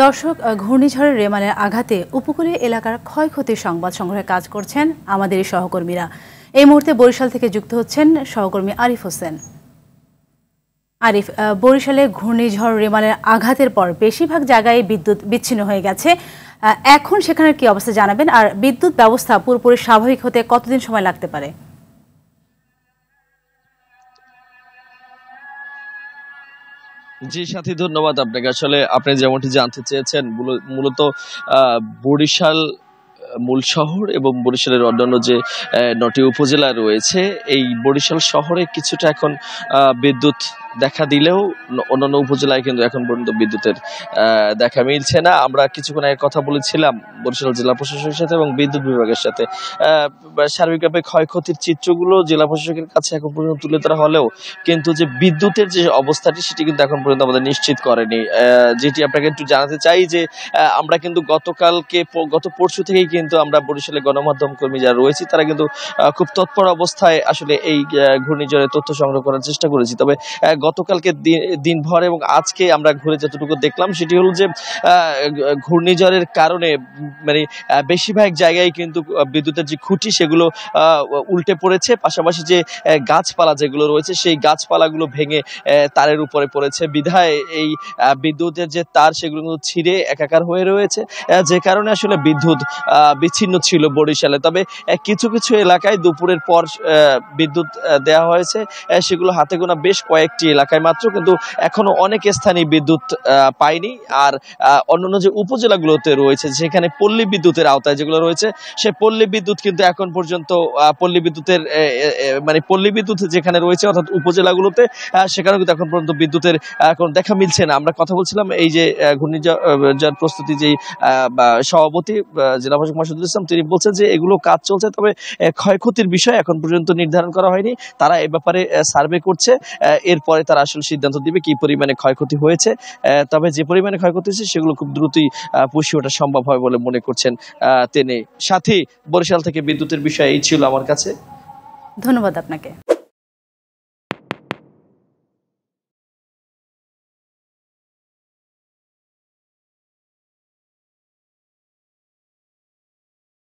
দর্শক, ঘূর্ণিঝড়ের রেমালের আঘাতে উপকূলীয় এলাকার ক্ষয়ক্ষতির সংবাদ সংগ্রহে কাজ করছেন আমাদের এই সহকর্মীরা। এই মুহূর্তে বরিশাল থেকে যুক্ত হচ্ছেন সহকর্মী আরিফ হোসেন। আরিফ, বরিশালে ঘূর্ণিঝড় রেমালের আঘাতের পর বেশিরভাগ জায়গায় বিদ্যুৎ বিচ্ছিন্ন হয়ে গেছে। এখন সেখানে কি অবস্থা জানাবেন, আর বিদ্যুৎ ব্যবস্থা পুরোপুরি স্বাভাবিক হতে কতদিন সময় লাগতে পারে? জি সাথী, ধন্যবাদ আপনাকে। আসলে আপনি যেমনটি জানতে চেয়েছেন, মূলত বরিশাল মূল শহর এবং বরিশালের অন্যান্য যে ৯টি উপজেলা রয়েছে, এই বরিশাল শহরে কিছুটা এখন বিদ্যুৎ দেখা দিলেও অন্যান্য উপজেলায় কিন্তু এখন পর্যন্ত বিদ্যুতের দেখা মিলছে না। আমরা কিছুক্ষণ আগে কথা বলেছিলাম বরিশাল জেলা প্রশাসকের সাথে এবং বিদ্যুৎ বিভাগের সাথে। সার্বিকভাবে ক্ষয়ক্ষতির চিত্রগুলো জেলা প্রশাসকের কাছে এখন পর্যন্ত তুলে ধরা হলেও কিন্তু যে বিদ্যুতের যে অবস্থাটি সেটি কিন্তু এখন পর্যন্ত আমাদের নিশ্চিত করেনি। যেটি আপনাকে একটু জানাতে চাই যে আমরা কিন্তু গত পরশু থেকেই কিন্তু আমরা বরিশালে গণমাধ্যম কর্মী যারা রয়েছি তারা কিন্তু খুব তৎপর অবস্থায় আসলে এই ঘূর্ণিঝড়ের তথ্য সংগ্রহ করার চেষ্টা করেছি। তবে গতকালকে দিনভর এবং আজকে আমরা ঘুরে যতটুকু দেখলাম সেটি হলো যে ঘূর্ণিঝড়ের কারণে মানে বেশিরভাগ জায়গায় কিন্তু বিদ্যুতের যে খুঁটি সেগুলো উল্টে পড়েছে, পাশাপাশি যে গাছপালা যেগুলো রয়েছে সেই গাছপালাগুলো ভেঙে তারের উপরে পড়েছে। বিধায় এই বিদ্যুতের যে তার সেগুলো কিন্তু ছিঁড়ে একাকার হয়ে রয়েছে, যে কারণে আসলে বিদ্যুৎ বিচ্ছিন্ন ছিল বরিশালে। তবে কিছু কিছু এলাকায় দুপুরের পর বিদ্যুৎ দেওয়া হয়েছে, সেগুলো হাতে গোনা বেশ কয়েকটি এলাকায় মাত্র, কিন্তু এখনো অনেক স্থানে বিদ্যুৎ পায়নি। আর অন্যান্য যে উপজেলাগুলোতে রয়েছে সেখানে পল্লী বিদ্যুতের আওতায় যেগুলো রয়েছে সে পল্লী বিদ্যুৎ কিন্তু এখন পর্যন্ত পল্লী বিদ্যুৎ যেখানে রয়েছে অর্থাৎ উপজেলাগুলোতে সেখানে কিন্তু এখন পর্যন্ত বিদ্যুতের কোনো দেখা মিলছে না। আমরা কথা বলছিলাম এই যে ঘূর্ণিঝড় প্রস্তুতি যেই সভাপতি জেলা প্রশাসক মাসুদুল ইসলাম, তিনি বলছেন যে এগুলো কাজ চলছে, তবে ক্ষয়ক্ষতির বিষয় এখন পর্যন্ত নির্ধারণ করা হয়নি। তারা এ ব্যাপারে সার্ভে করছে, এরপরে তারা আসলে সিদ্ধান্ত দিবে কি পরিমাণে ক্ষয়ক্ষতি হয়েছে। তবে যে পরিমাণে ক্ষয়ক্ষতি হয়েছে সেগুলো খুব দ্রুতই পুষিয়ে ওঠা সম্ভব হয় বলে মনে করছেন তিনি। সাথী, বরিশাল থেকে বিদ্যুতের বিষয় এই ছিল আমার কাছে। ধন্যবাদ আপনাকে।